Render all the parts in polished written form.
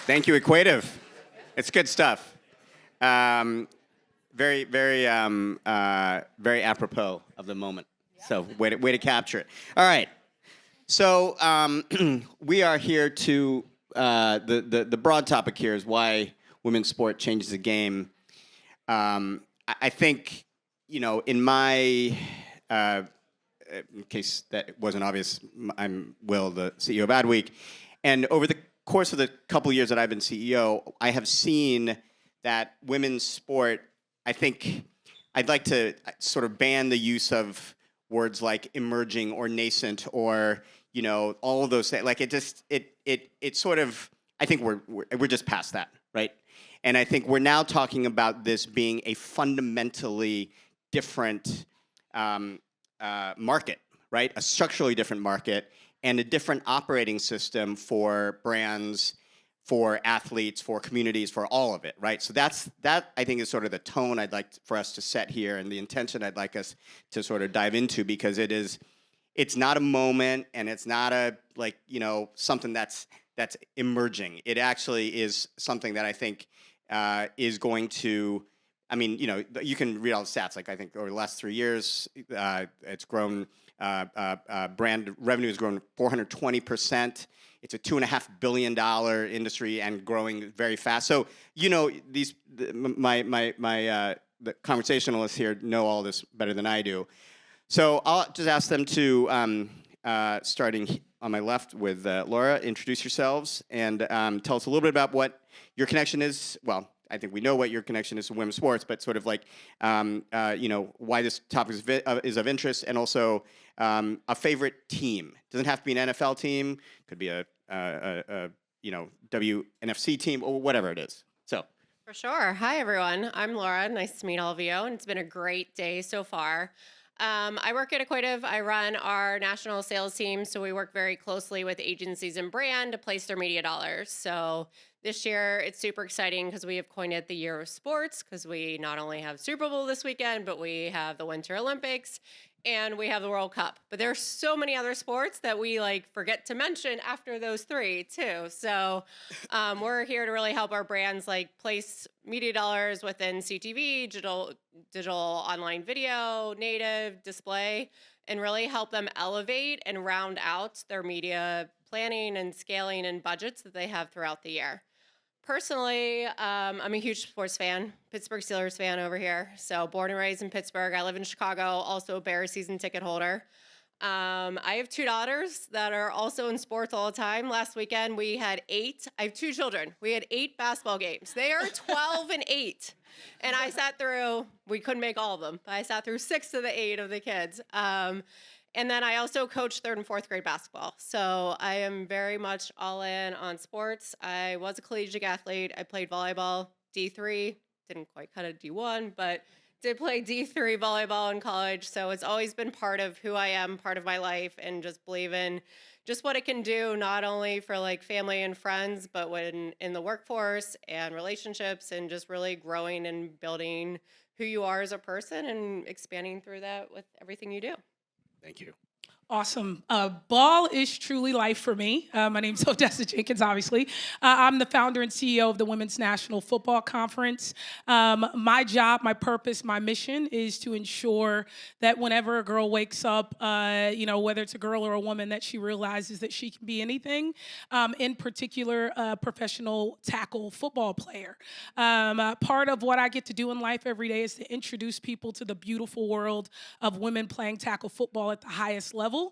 Thank you, Equative. It's good stuff. Very, very, very apropos of the moment. So way to capture it. All right. So we are here to the broad topic here is why women's sport changes the game. I think, in my in case that wasn't obvious, I'm Will, the CEO of Adweek, and over the course of the couple of years that I've been CEO, I have seen that women's sport. I think I'd like to sort of ban the use of words like emerging or nascent or all of those things. Like it sort of. I think we're just past that, right? And I think we're now talking about this being a fundamentally different market, right? A structurally different market and a different operating system for brands, for athletes, for communities, for all of it, right? So that I think is sort of the tone I'd like for us to set here and the intention I'd like us to sort of dive into, because it's not a moment and it's not a something that's emerging. It actually is something that I think is going to. I mean, you can read all the stats. Like I think over the last 3 years, it's grown. Brand revenue has grown 420%. It's a $2.5 billion industry and growing very fast. So the conversationalists here know all this better than I do. So I'll just ask them to, starting on my left with Laura, introduce yourselves and tell us a little bit about what your connection is. Well, I think we know what your connection is to women's sports, but sort of like, why this topic is of interest, and also a favorite team. Doesn't have to be an NFL team. Could be a WNFC team or whatever it is. So. For sure. Hi, everyone. I'm Laura. Nice to meet all of you, and it's been a great day so far. I work at Equative. I run our national sales team, so we work very closely with agencies and brand to place their media dollars. So this year, it's super exciting because we have coined it the Year of Sports, because we not only have Super Bowl this weekend, but we have the Winter Olympics, and we have the World Cup. But there's so many other sports that we forget to mention after those three too. So we're here to really help our brands place media dollars within CTV, digital online video, native, display, and really help them elevate and round out their media planning and scaling and budgets that they have throughout the year. Personally, I'm a huge sports fan, Pittsburgh Steelers fan over here. So born and raised in Pittsburgh. I live in Chicago, also a Bears season ticket holder. I have 2 daughters that are also in sports all the time. Last weekend, we had 8. I have 2 children. We had 8 basketball games. They are 12 and 8. And I sat through, we couldn't make all of them, but I sat through 6 of the 8 of the kids. And then I also coach 3rd and 4th grade basketball. So I am very much all in on sports. I was a collegiate athlete. I played volleyball, D3. Didn't quite cut it D1, but did play D3 volleyball in college. So it's always been part of who I am, part of my life, and just believe in just what it can do, not only for family and friends, but when in the workforce and relationships, and just really growing and building who you are as a person and expanding through that with everything you do. Thank you. Awesome. Ball is truly life for me. My name's Odessa Jenkins, obviously. I'm the founder and CEO of the Women's National Football Conference. My job, my purpose, my mission is to ensure that whenever a girl wakes up, whether it's a girl or a woman, that she realizes that she can be anything, in particular, a professional tackle football player. Part of what I get to do in life every day is to introduce people to the beautiful world of women playing tackle football at the highest level.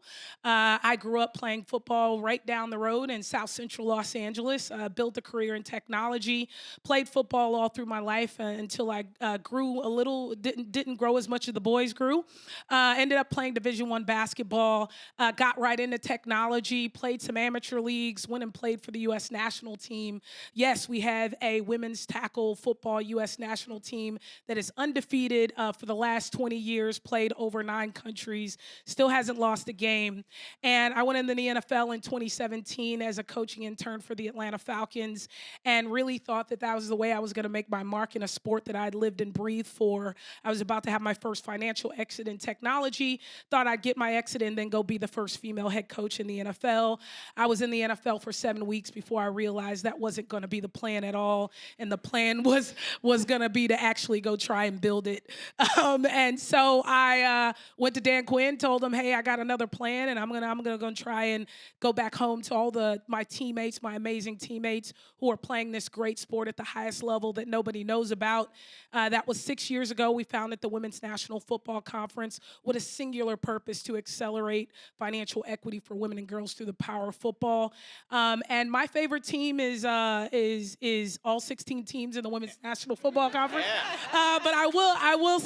I grew up playing football right down the road in South Central Los Angeles, built a career in technology, played football all through my life until I grew a little, didn't grow as much as the boys grew. Ended up playing Division I basketball, got right into technology, played some amateur leagues, went and played for the U.S. national team. Yes, we have a women's tackle football U.S. national team that is undefeated for the last 20 years, played over 9 countries, still hasn't lost the game. And I went into the NFL in 2017 as a coaching intern for the Atlanta Falcons and really thought that that was the way I was going to make my mark in a sport that I'd lived and breathed for. I was about to have my first financial exit in technology, thought I'd get my exit and then go be the first female head coach in the NFL. I was in the NFL for 7 weeks before I realized that wasn't going to be the plan at all. And the plan was going to be to actually go try and build it. And so I went to Dan Quinn, told him, hey, I got another plan, and I'm gonna go try and go back home to all my teammates, my amazing teammates who are playing this great sport at the highest level that nobody knows about. That was 6 years ago. We founded the Women's National Football Conference with a singular purpose to accelerate financial equity for women and girls through the power of football. And my favorite team is all 16 teams in the Women's National Football Conference. But I will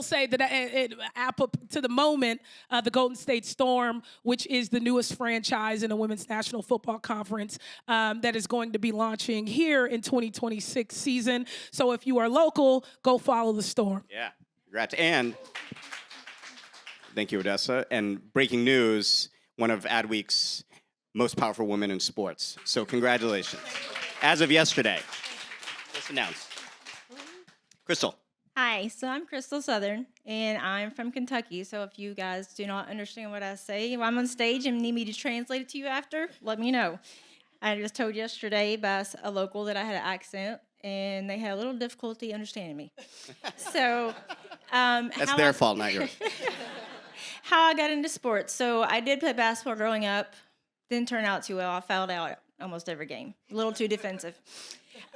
say that to the moment, the Golden State Storm, which is the newest franchise in the Women's National Football Conference, that is going to be launching here in 2026 season. So if you are local, go follow the Storm. Yeah, congrats. And thank you, Odessa. And breaking news, one of Adweek's most powerful women in sports. So congratulations. As of yesterday, just announced. Crystal. Hi, so I'm Crystal Southern, and I'm from Kentucky. So if you guys do not understand what I say, if I'm on stage and need me to translate it to you after, let me know. I was told yesterday by a local that I had an accent, and they had a little difficulty understanding me. So That's their fault, not yours. how I got into sports. So I did play basketball growing up. Didn't turn out too well. I fouled out almost every game. A little too defensive.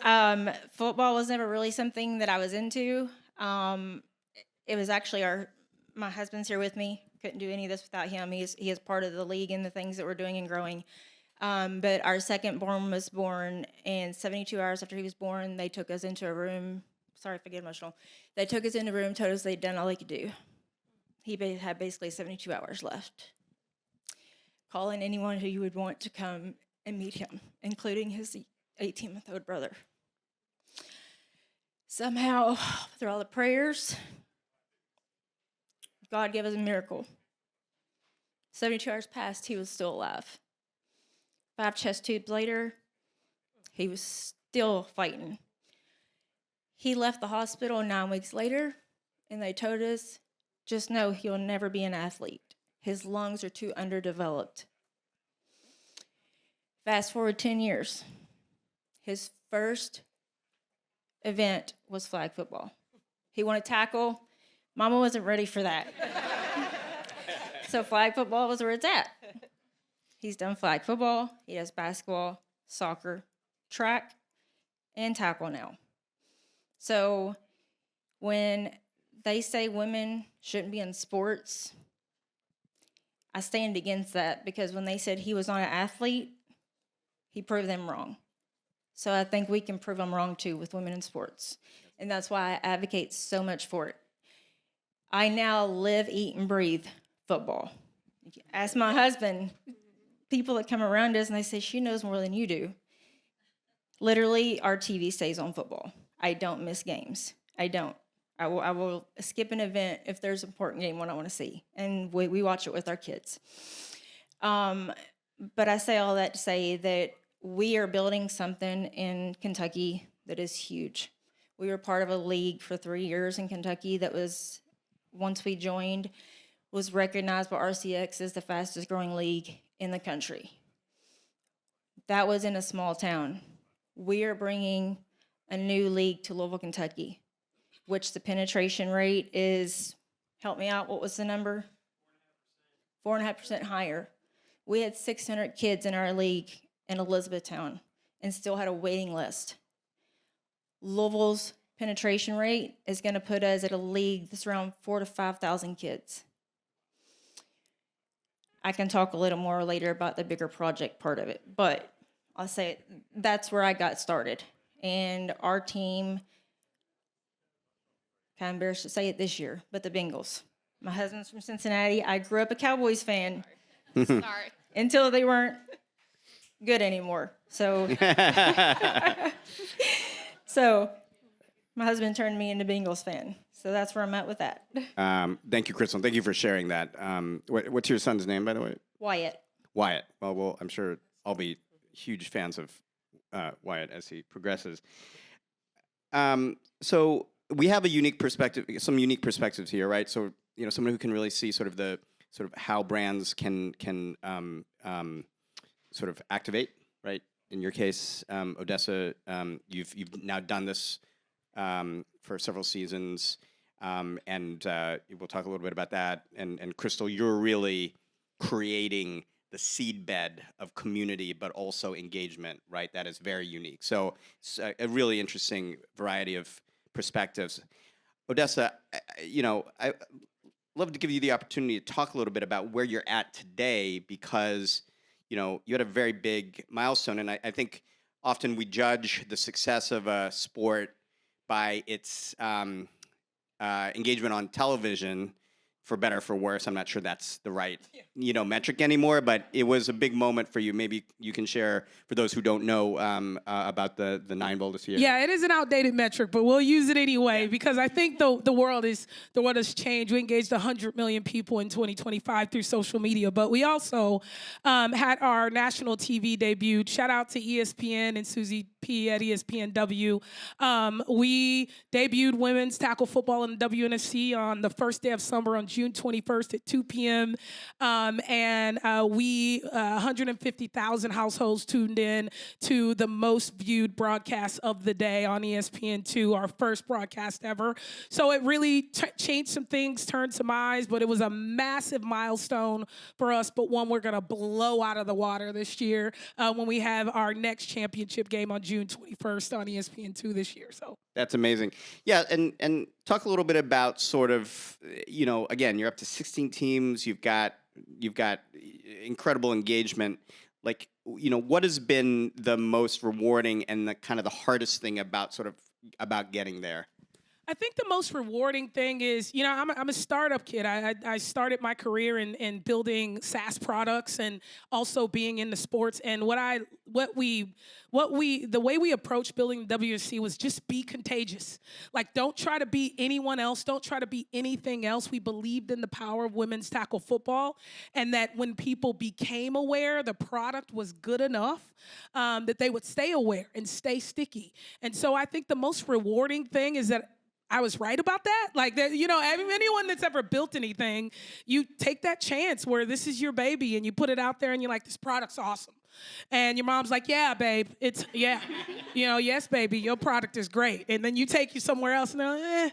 Football was never really something that I was into. It was actually my husband's here with me. Couldn't do any of this without him. He is part of the league and the things that we're doing and growing. But our second born was born, and 72 hours after he was born, they took us into a room. Sorry if I get emotional. They took us into a room, told us they'd done all they could do. He had basically 72 hours left. Calling anyone who you would want to come and meet him, including his 18-month-old brother. Somehow, through all the prayers, God gave us a miracle. 72 hours passed, he was still alive. 5 chest tubes later, he was still fighting. He left the hospital 9 weeks later, and they told us, just know he'll never be an athlete. His lungs are too underdeveloped. Fast forward 10 years. His first event was flag football. He wanted to tackle. Mama wasn't ready for that. So flag football was where it's at. He's done flag football. He does basketball, soccer, track, and tackle now. So when they say women shouldn't be in sports, I stand against that, because when they said he was not an athlete, he proved them wrong. So I think we can prove them wrong too with women in sports. And that's why I advocate so much for it. I now live, eat, and breathe football. Ask my husband, people that come around us and they say, she knows more than you do. Literally, our TV stays on football. I don't miss games. I don't. I will skip an event if there's an important game one I want to see. And we watch it with our kids. But I say all that to say that we are building something in Kentucky that is huge. We were part of a league for 3 years in Kentucky that was, once we joined, was recognized by RCX as the fastest growing league in the country. That was in a small town. We are bringing a new league to Louisville, Kentucky, which the penetration rate is, help me out, what was the number? 4.5% higher. We had 600 kids in our league in Elizabethtown and still had a waiting list. Louisville's penetration rate is going to put us at a league that's around 4,000 to 5,000 kids. I can talk a little more later about the bigger project part of it, but I'll say that's where I got started. And our team, kind of embarrassed to say it this year, but the Bengals. My husband's from Cincinnati. I grew up a Cowboys fan. Sorry. Until they weren't good anymore. So, so my husband turned me into Bengals fan. So that's where I'm at with that. Thank you, Crystal. Thank you for sharing that. What's your son's name, by the way? Wyatt. Wyatt. Well, I'm sure I'll be huge fans of Wyatt as he progresses. So we have a unique perspective, some unique perspectives here, right? So someone who can really see sort of how brands can sort of activate, right? In your case, Odessa, you've now done this for several seasons, and we'll talk a little bit about that. And Crystal, you're really creating the seedbed of community, but also engagement, right? That is very unique. So it's a really interesting variety of perspectives. Odessa, I love to give you the opportunity to talk a little bit about where you're at today, because you had a very big milestone, and I think often we judge the success of a sport by its engagement on television, for better or for worse. I'm not sure that's the right metric anymore, but it was a big moment for you. Maybe you can share for those who don't know about the 9 Bowl this year. Yeah, it is an outdated metric, but we'll use it anyway because I think the world has changed. We engaged 100 million people in 2025 through social media, but we also had our national TV debut. Shout out to ESPN and Susie P at ESPNW. We debuted women's tackle football in the WNFC on the first day of summer on June 21st at 2 p.m. And we 150,000 households tuned in to the most viewed broadcast of the day on ESPN2, our first broadcast ever. So it really changed some things, turned some eyes, but it was a massive milestone for us, but one we're going to blow out of the water this year when we have our next championship game on June 21st on ESPN2 this year. So that's amazing. Yeah, and talk a little bit about sort of, again, you're up to 16 teams. You've got incredible engagement. Like, what has been the most rewarding and the kind of the hardest thing about getting there? I think the most rewarding thing is, I'm a startup kid. I started my career in building SaaS products and also being in the sports. And the way we approached building the WSC was just be contagious. Like, don't try to be anyone else. Don't try to be anything else. We believed in the power of women's tackle football, and that when people became aware, the product was good enough that they would stay aware and stay sticky. And so I think the most rewarding thing is that I was right about that. Like, anyone that's ever built anything, you take that chance where this is your baby and you put it out there and you're like, this product's awesome. And your mom's like, yeah, babe, yes, baby, your product is great. And then you take you somewhere else and they're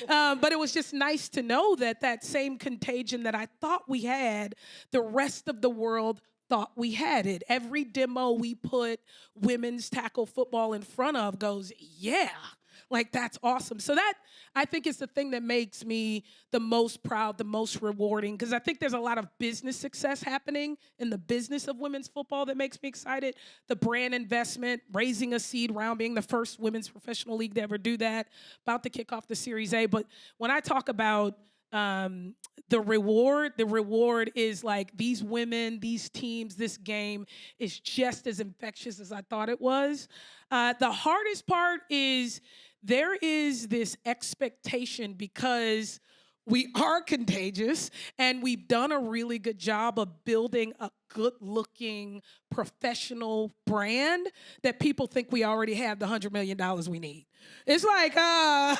like, But it was just nice to know that same contagion that I thought we had, the rest of the world thought we had it. Every demo we put women's tackle football in front of goes, yeah. Like, that's awesome. So that, I think, is the thing that makes me the most proud, the most rewarding, because I think there's a lot of business success happening in the business of women's football that makes me excited. The brand investment, raising a seed round, being the first women's professional league to ever do that, about to kick off the Series A. But when I talk about the reward is like these women, these teams, this game is just as infectious as I thought it was. The hardest part is there is this expectation, because we are contagious and we've done a really good job of building a good-looking professional brand, that people think we already have the $100 million we need. It's like, no,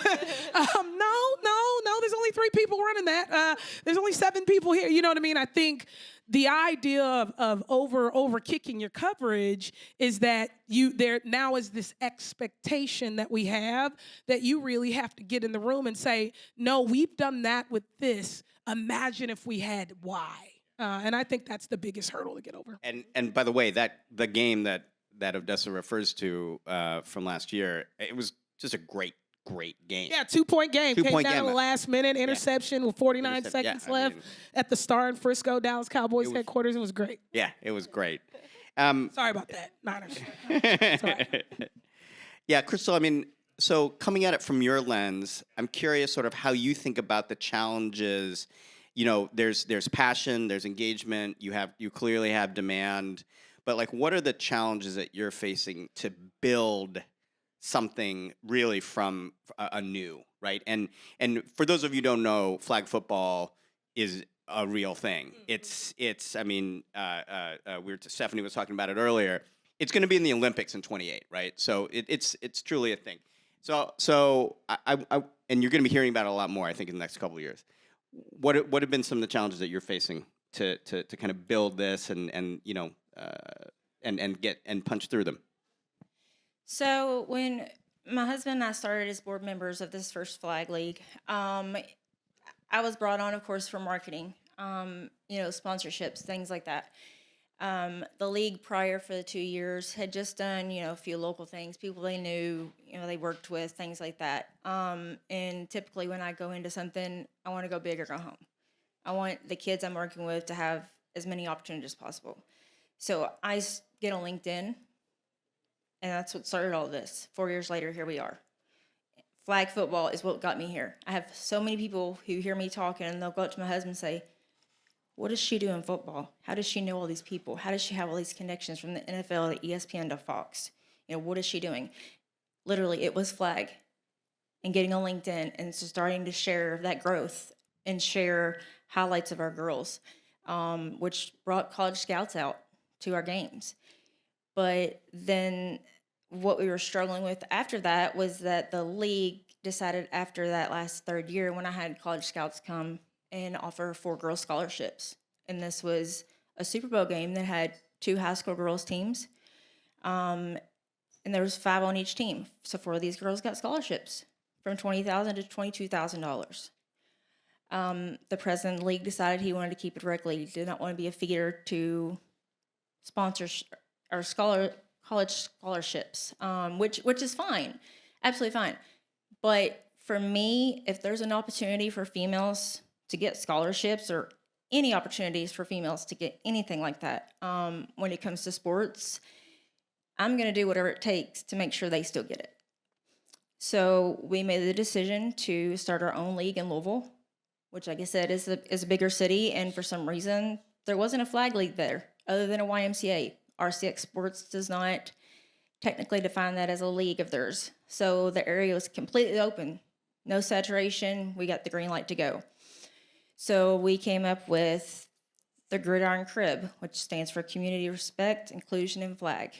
there's only 3 people running that. There's only 7 people here. You know what I mean? I think the idea of over kicking your coverage is that there now is this expectation that we have that you really have to get in the room and say, no, we've done that with this. Imagine if we had Y. And I think that's the biggest hurdle to get over. And by the way, the game that Odessa refers to from last year, it was just a great game. Yeah, 2-point game. Came down to the last minute, interception with 49 seconds left at the Star in Frisco, Dallas Cowboys headquarters. It was great. Yeah, it was great. Sorry about that, Niners. It's all right. Yeah, Crystal, I mean, so coming at it from your lens, I'm curious sort of how you think about the challenges. There's passion, there's engagement, you clearly have demand, but like, what are the challenges that you're facing to build something really from anew, right? And for those of you who don't know, flag football is a real thing. It's. I mean, Stephanie was talking about it earlier. It's going to be in the Olympics in 28, right? So it's truly a thing. So I and you're going to be hearing about it a lot more, I think, in the next couple of years. What have been some of the challenges that you're facing to kind of build this and you know and get and punch through them? So when my husband and I started as board members of this first flag league, I was brought on, of course, for marketing, sponsorships, things like that. The league prior for the 2 years had just done, a few local things, people they knew, they worked with, things like that. And typically when I go into something, I want to go big or go home. I want the kids I'm working with to have as many opportunities as possible. So I get on LinkedIn, and that's what started all this. 4 years later, here we are. Flag football is what got me here. I have so many people who hear me talking, and they'll go up to my husband and say, what does she do in football? How does she know all these people? How does she have all these connections from the NFL to ESPN to Fox? What is she doing? Literally, it was flag and getting on LinkedIn and just starting to share that growth and share highlights of our girls, which brought college scouts out to our games. But then what we were struggling with after that was that the league decided after that last third year, when I had college scouts come and offer 4 girls scholarships. And this was a Super Bowl game that had 2 high school girls teams. And there was 5 on each team. So 4 of these girls got scholarships from $20,000 to $22,000. The president of the league decided he wanted to keep it rec league. He did not want to be a feeder to sponsors or college scholarships, which is fine, absolutely fine. But for me, if there's an opportunity for females to get scholarships or any opportunities for females to get anything like that, when it comes to sports, I'm going to do whatever it takes to make sure they still get it. So we made the decision to start our own league in Louisville, which, like I said, is a bigger city, and for some reason, there wasn't a flag league there other than a YMCA. RCX Sports does not technically define that as a league of theirs. So the area was completely open, no saturation. We got the green light to go. So we came up with the Gridiron Crib, which stands for Community Respect, Inclusion, and Flag.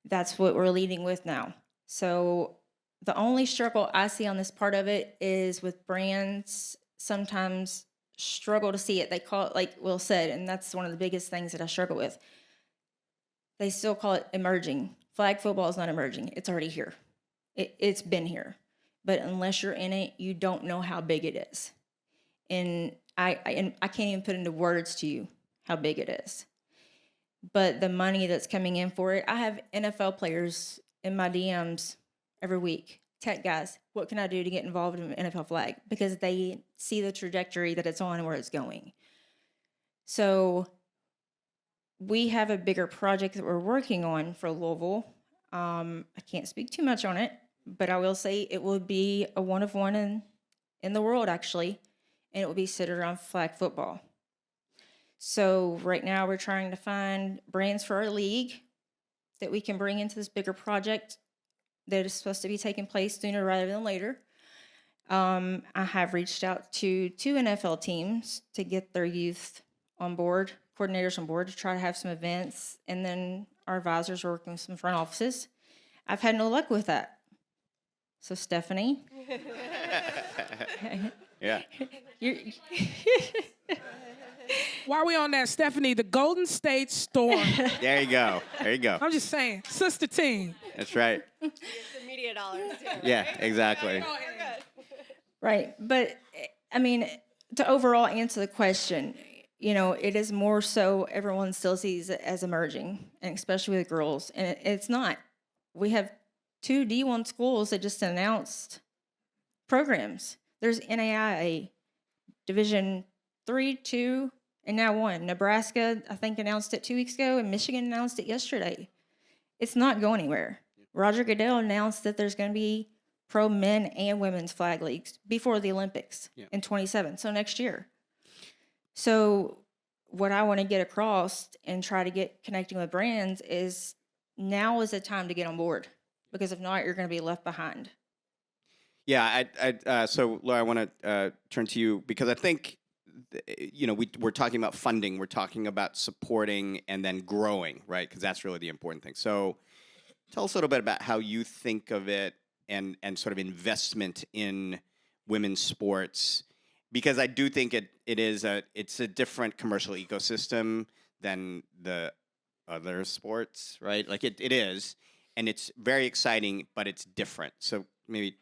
That's what we're leading with now. So the only struggle I see on this part of it is with brands sometimes struggle to see it. They call it, like Will said, and that's one of the biggest things that I struggle with. They still call it emerging. Flag football is not emerging. It's already here. It's been here. But unless you're in it, you don't know how big it is. And I can't even put into words to you how big it is. But the money that's coming in for it, I have NFL players in my DMs every week. Tech guys, what can I do to get involved in NFL flag? Because they see the trajectory that it's on and where it's going. So we have a bigger project that we're working on for Louisville. I can't speak too much on it, but I will say it will be a one of one in the world, actually, and it will be centered around flag football. So right now we're trying to find brands for our league that we can bring into this bigger project that is supposed to be taking place sooner rather than later. I have reached out to 2 NFL teams to get their youth on board, coordinators on board, to try to have some events, and then our advisors are working with some front offices. I've had no luck with that. So Stephanie. Yeah. While we on that, Stephanie, the Golden State Storm. There you go. There you go. I'm just saying, sister team. That's right. The media dollars. Yeah, exactly. Right. But, I mean, to overall answer the question, it is more so everyone still sees it as emerging, and especially with girls. And it's not. We have 2 D1 schools that just announced programs. There's NAIA, Division 3, 2, and now 1. Nebraska, I think, announced it 2 weeks ago, and Michigan announced it yesterday. It's not going anywhere. Roger Goodell announced that there's going to be pro men and women's flag leagues before the Olympics in 27, so next year. So what I want to get across and try to get connecting with brands is now is the time to get on board. because if not, you're going to be left behind. Yeah, so Laura, I want to turn to you because I think, we're talking about funding, we're talking about supporting and then growing, right? Because that's really the important thing. So tell us a little bit about how you think of it and sort of investment in women's sports, because I do think it's a different commercial ecosystem than the other sports, right? Like it is, and it's very exciting, but it's different. So maybe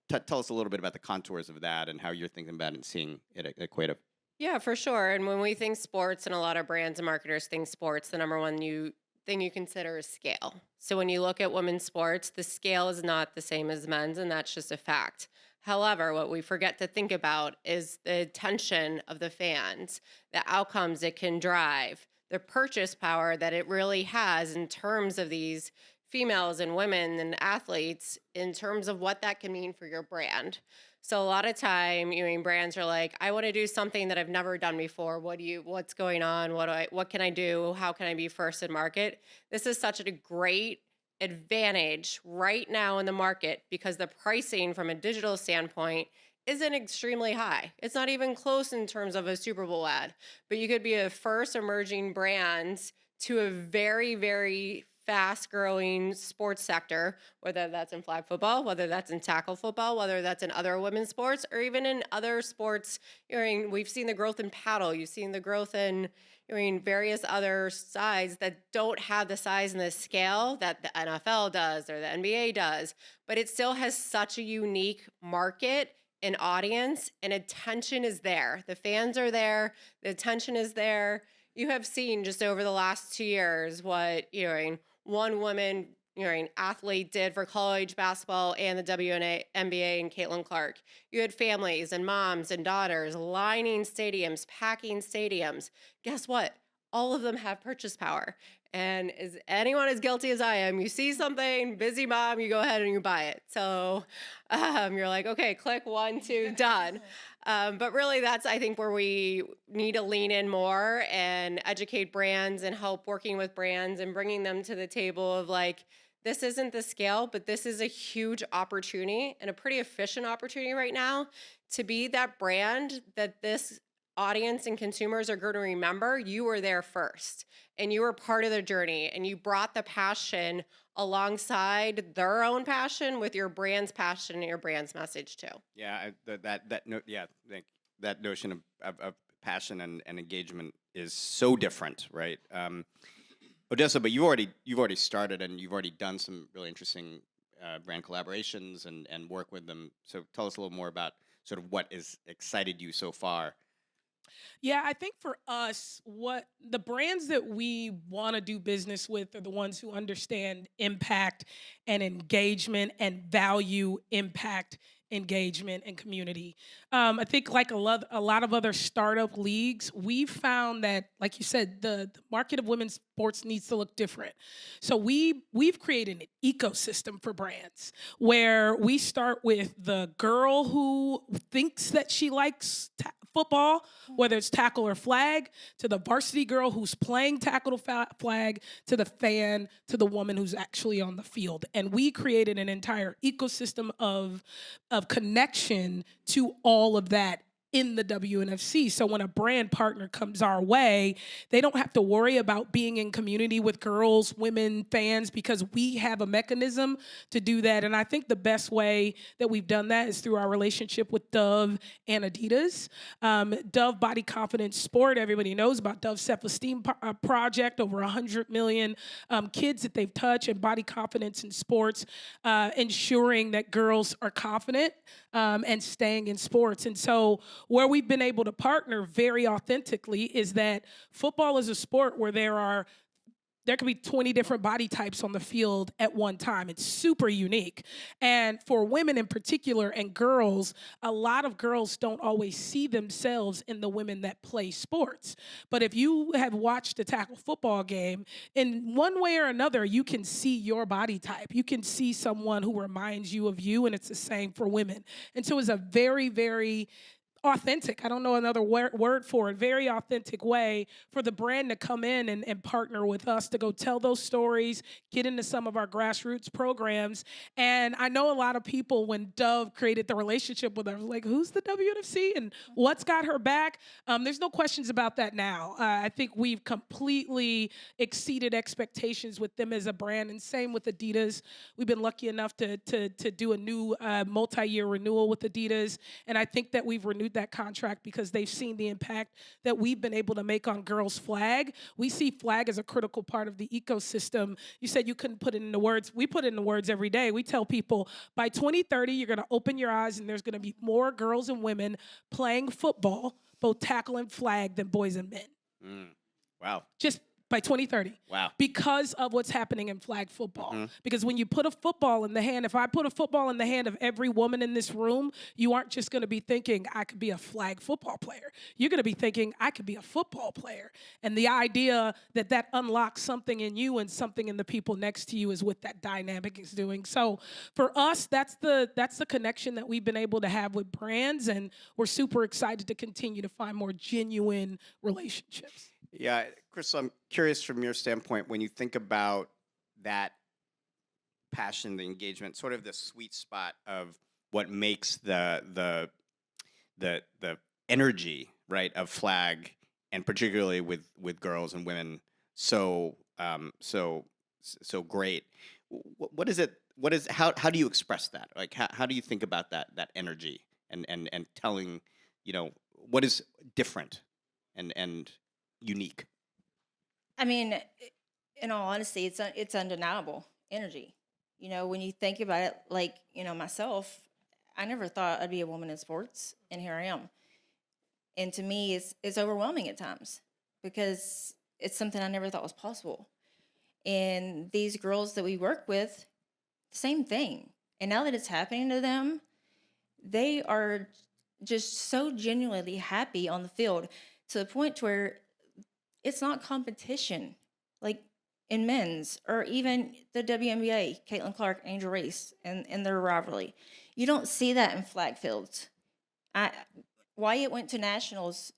tell us a little bit about the contours of that and how you're thinking about it and seeing it equative. Yeah, for sure. And when we think sports, and a lot of brands and marketers think sports, the number one thing you consider is scale. So when you look at women's sports, the scale is not the same as men's, and that's just a fact. However, what we forget to think about is the attention of the fans, the outcomes it can drive, the purchase power that it really has in terms of these females and women and athletes, in terms of what that can mean for your brand. So a lot of time, brands are like, I want to do something that I've never done before. What's going on? What can I do? How can I be first in market? This is such a great advantage right now in the market because the pricing from a digital standpoint isn't extremely high. It's not even close in terms of a Super Bowl ad, but you could be a first emerging brand to a very, very fast growing sports sector, whether that's in flag football, whether that's in tackle football, whether that's in other women's sports, or even in other sports. We've seen the growth in paddle. You've seen the growth in various other sides that don't have the size and the scale that the NFL does or the NBA does, but it still has such a unique market and audience, and attention is there. The fans are there. The attention is there. You have seen just over the last 2 years what one woman athlete did for college basketball and the WNBA and Caitlin Clark. You had families and moms and daughters lining stadiums, packing stadiums. Guess what? All of them have purchase power. And is anyone as guilty as I am? You see something, busy mom, you go ahead and you buy it. So you're like, okay, click 1, 2, done. But really, that's, I think, where we need to lean in more and educate brands and help working with brands and bringing them to the table of like, this isn't the scale, but this is a huge opportunity and a pretty efficient opportunity right now to be that brand that this audience and consumers are going to remember. You were there first and you were part of the journey and you brought the passion alongside their own passion with your brand's passion and your brand's message too. Yeah, that notion of passion and engagement is so different, right? Odessa, but you've already started and you've already done some really interesting brand collaborations and work with them. So tell us a little more about sort of what has excited you so far. Yeah, I think for us, what the brands that we want to do business with are the ones who understand impact and engagement and value impact, engagement, and community. I think like a lot of other startup leagues, we've found that, like you said, the market of women's sports needs to look different. So we've created an ecosystem for brands where we start with the girl who thinks that she likes football, whether it's tackle or flag, to the varsity girl who's playing tackle or flag, to the fan, to the woman who's actually on the field. And we created an entire ecosystem of connection to all of that in the WNFC. So when a brand partner comes our way, they don't have to worry about being in community with girls, women, fans, because we have a mechanism to do that. And I think the best way that we've done that is through our relationship with Dove and Adidas. Dove Body Confidence Sport, everybody knows about Dove Self-Esteem Project, over 100 million kids that they've touched, and body confidence in sports, ensuring that girls are confident and staying in sports. And so where we've been able to partner very authentically is that football is a sport where there could be 20 different body types on the field at one time. It's super unique. And for women in particular and girls, a lot of girls don't always see themselves in the women that play sports. But if you have watched a tackle football game, in one way or another, you can see your body type. You can see someone who reminds you of you, and it's the same for women. And so it's a very, very authentic. I don't know another word for it. Very authentic way for the brand to come in and partner with us to go tell those stories, get into some of our grassroots programs. And I know a lot of people, when Dove created the relationship with her, like, who's the WNFC and what's got her back? There's no questions about that now. I think we've completely exceeded expectations with them as a brand, and same with Adidas. We've been lucky enough to do a new multi-year renewal with Adidas, and I think that we've renewed that contract because they've seen the impact that we've been able to make on girls' flag. We see flag as a critical part of the ecosystem. You said you couldn't put it into words. We put it into words every day. We tell people by 2030, you're going to open your eyes and there's going to be more girls and women playing football, both tackle and flag, than boys and men. Wow. Just by 2030. Wow. Because of what's happening in flag football. Because when you put a football in the hand, if I put a football in the hand of every woman in this room, you aren't just going to be thinking, I could be a flag football player. You're going to be thinking, I could be a football player. And the idea that that unlocks something in you and something in the people next to you is what that dynamic is doing. So for us, that's the connection that we've been able to have with brands, and we're super excited to continue to find more genuine relationships. Yeah, Chris, I'm curious from your standpoint, when you think about that passion, the engagement, sort of the sweet spot of what makes the energy, right, of flag, and particularly with girls and women, so great. What is it? How do you express that? Like, how do you think about that energy and telling, what is different and unique? I mean, in all honesty, it's undeniable energy. When you think about it, like, myself, I never thought I'd be a woman in sports, and here I am. And to me, it's overwhelming at times because it's something I never thought was possible. And these girls that we work with, same thing. And now that it's happening to them, they are just so genuinely happy on the field, to the point where it's not competition, like in men's or even the WNBA, Caitlin Clark, Angel Reese, and their rivalry. You don't see that in flag fields. Wyatt went to Nationals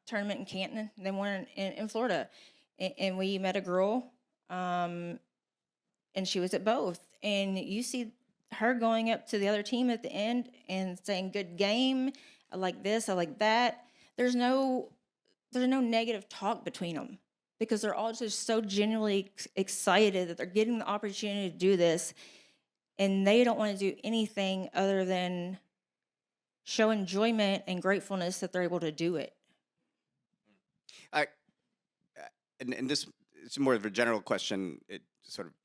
tournament in Canton, then won in Florida. And we met a girl, and she was at both. And you see her going up to the other team at the end and saying, good game, I like this, I like that. There's no negative talk between them because they're all just so genuinely excited that they're getting the opportunity to do this, and they don't want to do anything other than show enjoyment and gratefulness that they're able to do it. And this is more of a general question.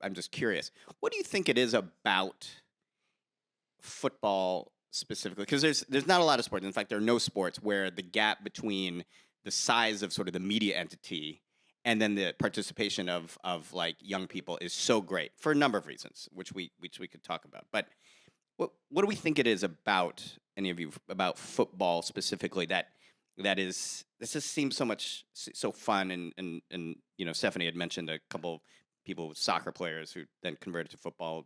I'm just curious. What do you think it is about football specifically? Because there's not a lot of sports. In fact, there are no sports where the gap between the size of sort of the media entity and then the participation of like young people is so great for a number of reasons, which we could talk about. But what do we think it is about, any of you, about football specifically that is, this just seems so fun, and Stephanie had mentioned a couple people, soccer players who then converted to football.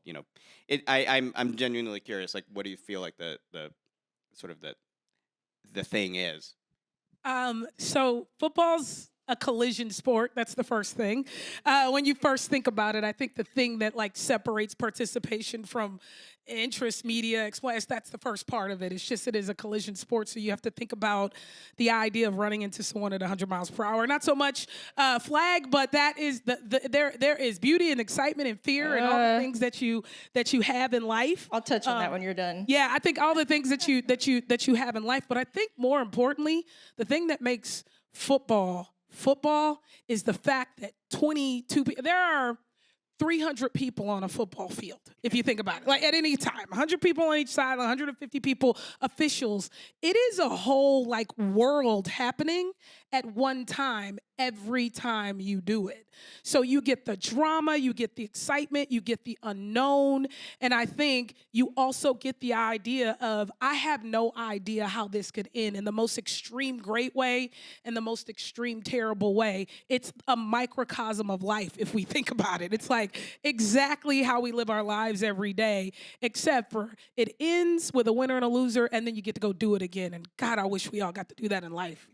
I'm genuinely curious. Like, what do you feel like the sort of the thing is? So football's a collision sport. That's the first thing. When you first think about it, I think the thing that separates participation from interest, media, that's the first part of it. It's just, it is a collision sport. So you have to think about the idea of running into someone at 100 miles per hour. Not so much flag, but that is there is beauty and excitement and fear and all the things that you have in life. I'll touch on that when you're done. Yeah, I think all the things that you have in life. But I think more importantly, the thing that makes football is the fact that there are 300 people on a football field, if you think about it. Like, at any time, 100 people on each side, 150 people, officials. It is a whole world happening, at one time every time you do it. So you get the drama, you get the excitement, you get the unknown, and I think you also get the idea of, I have no idea how this could end in the most extreme great way and the most extreme terrible way. It's a microcosm of life if we think about it. It's like exactly how we live our lives every day, except for it ends with a winner and a loser, and then you get to go do it again. And God, I wish we all got to do that in life.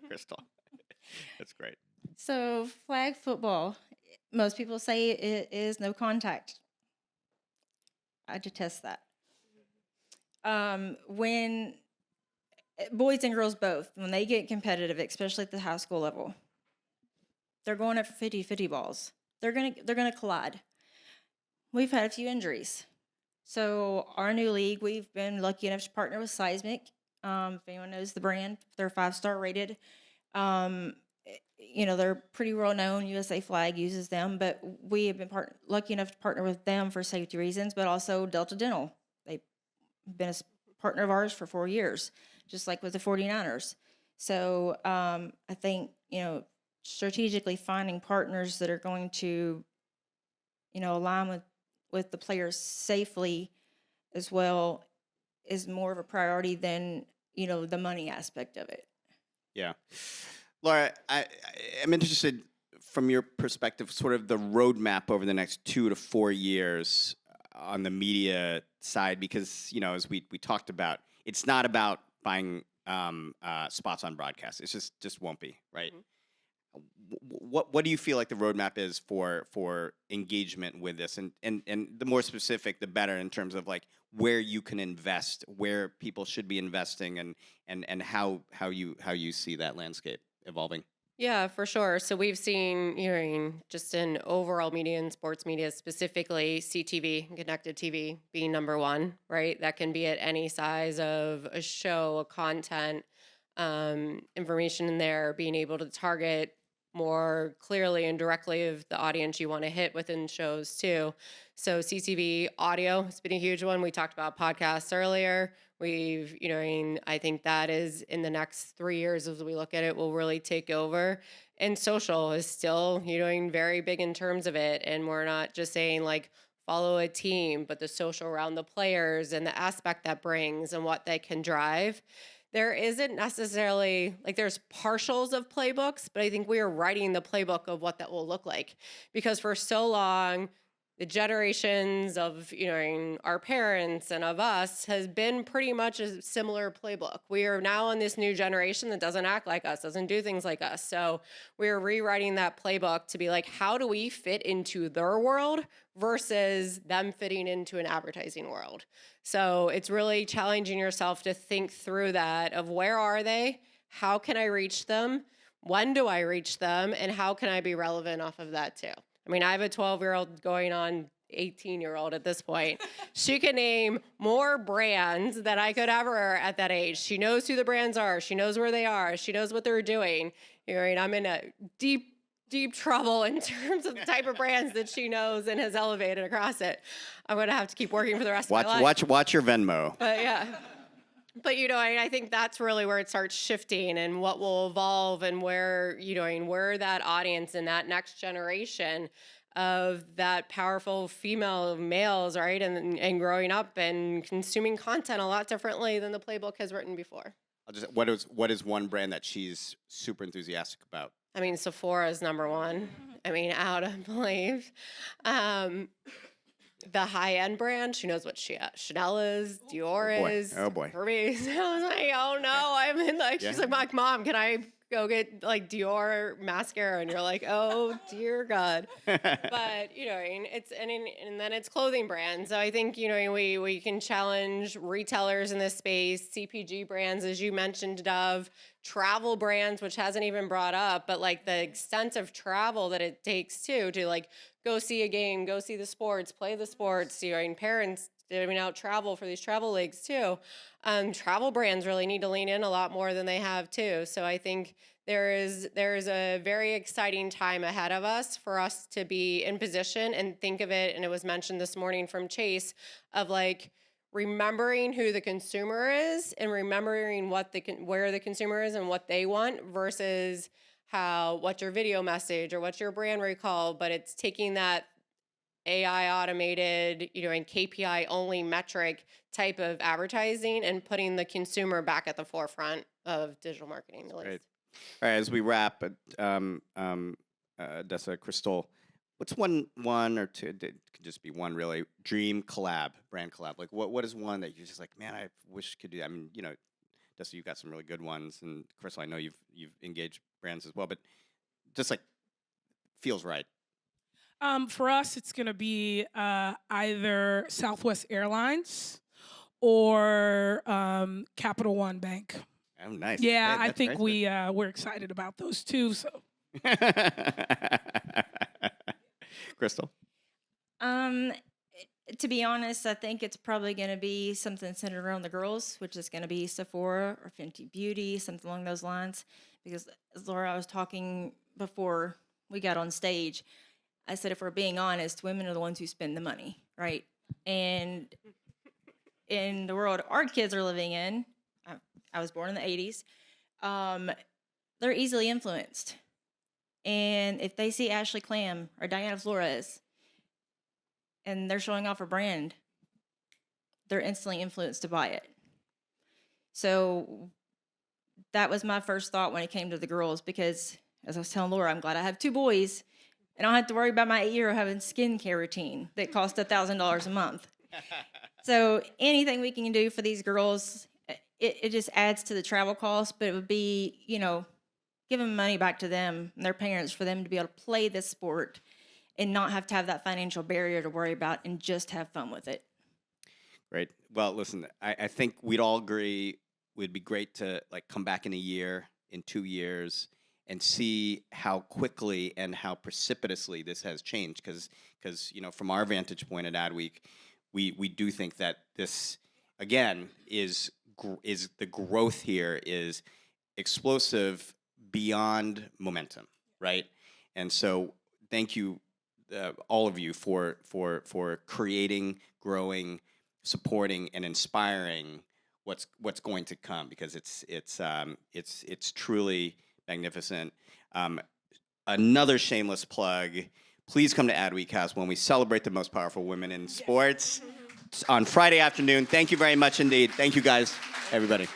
Crystal. That's great. So flag football, most people say it is no contact. I detest that. When boys and girls both, when they get competitive, especially at the high school level, they're going up for 50-50 balls. They're gonna collide. We've had a few injuries. So our new league, we've been lucky enough to partner with Seismic. If anyone knows the brand, they're 5-star rated. They're pretty well known. USA Flag uses them, but we have been lucky enough to partner with them for safety reasons, but also Delta Dental. They've been a partner of ours for 4 years, just like with the 49ers. So I think, strategically finding partners that are going to, align with the players safely as well is more of a priority than, the money aspect of it. Yeah. Laura, I'm interested from your perspective, sort of the roadmap over the next 2 to 4 years on the media side, because, as we talked about, it's not about buying spots on broadcast. It just won't be, right? Mm-hmm. What do you feel like the roadmap is for engagement with this, and the more specific, the better, in terms of like where you can invest, where people should be investing, and how you see that landscape evolving? Yeah, for sure. So we've seen, just in overall media and sports media, specifically CTV, connected TV, being number one, right? That can be at any size of a show, a content, information in there, being able to target more clearly and directly of the audience you want to hit within shows too. So CTV audio has been a huge one. We talked about podcasts earlier. I think that is, in the next 3 years, as we look at it, will really take over. And social is still, very big in terms of it. And we're not just saying like follow a team, but the social around the players and the aspect that brings and what they can drive. There isn't necessarily, there's partials of playbooks, but I think we are writing the playbook of what that will look like. Because for so long, the generations of, our parents and of us has been pretty much a similar playbook. We are now in this new generation that doesn't act like us, doesn't do things like us. So we're rewriting that playbook to be like, how do we fit into their world versus them fitting into an advertising world? So it's really challenging yourself to think through that of where are they? How can I reach them? When do I reach them? And how can I be relevant off of that too? I mean, I have a 12-year-old going on 18-year-old at this point. She can name more brands than I could ever at that age. She knows who the brands are. She knows where they are. She knows what they're doing. I'm in a deep trouble in terms of the type of brands that she knows and has elevated across it. I'm going to have to keep working for the rest of my life. Watch your Venmo. But yeah. But, I think that's really where it starts shifting and what will evolve, and where, where that audience and that next generation of that powerful female males, right, and growing up and consuming content a lot differently than the playbook has written before. What is one brand that she's super enthusiastic about? I mean, Sephora is number one. I mean, out of belief. The high-end brand, she knows what Chanel is, Dior is. Oh, boy. Hermes. I was like, oh, no. I'm in, she's like, Mom, can I go get, Dior mascara? And you're like, oh, dear God. But, and then it's clothing brands. So I think, we can challenge retailers in this space, CPG brands, as you mentioned, Dove, travel brands, which hasn't even brought up, but, the extensive travel that it takes, too, to, go see a game, go see the sports, play the sports. Parents out travel for these travel leagues too. Travel brands really need to lean in a lot more than they have too. So I think there is a very exciting time ahead of us for us to be in position and think of it. And it was mentioned this morning from Chase of remembering who the consumer is and remembering where the consumer is and what they want versus what's your video message or what's your brand recall, but it's taking that AI automated, and KPI only metric type of advertising and putting the consumer back at the forefront of digital marketing. At least. Great. All right, as we wrap, Dessa, Crystal, what's one or two? It could just be one, really. Dream collab, brand collab. Like, what is one that you're just like, man, I wish could do that? I mean, Dessa, you've got some really good ones, and Crystal, I know you've engaged brands as well, but just like feels right. For us, it's going to be either Southwest Airlines or Capital One Bank. Oh, nice. Yeah, Hey, I think we're excited about those too. So, Crystal. To be honest, I think it's probably going to be something centered around the girls, which is going to be Sephora or Fenty Beauty, something along those lines. Because as Laura, I was talking before we got on stage, I said, if we're being honest, women are the ones who spend the money, right? And in the world our kids are living in, I was born in the 80s, they're easily influenced. And if they see Ashley Clam or Diana Flores and they're showing off a brand, they're instantly influenced to buy it. So that was my first thought when it came to the girls, because as I was telling Laura, I'm glad I have 2 boys and I don't have to worry about my 8-year-old having skincare routine that costs $1,000 a month. So anything we can do for these girls, it just adds to the travel cost, but it would be, giving money back to them and their parents for them to be able to play this sport and not have to have that financial barrier to worry about and just have fun with it. Great. Well, listen, I think we'd all agree it would be great to come back in a year, in 2 years, and see how quickly and how precipitously this has changed. Because from our vantage point at Adweek, we do think that this, again, is the growth here is explosive beyond momentum, right? And so thank you, all of you, for creating, growing, supporting, and inspiring what's going to come, because it's truly magnificent. Another shameless plug: please come to Adweek House when we celebrate the most powerful women in sports on Friday afternoon. Thank you very much indeed. Thank you, guys, everybody.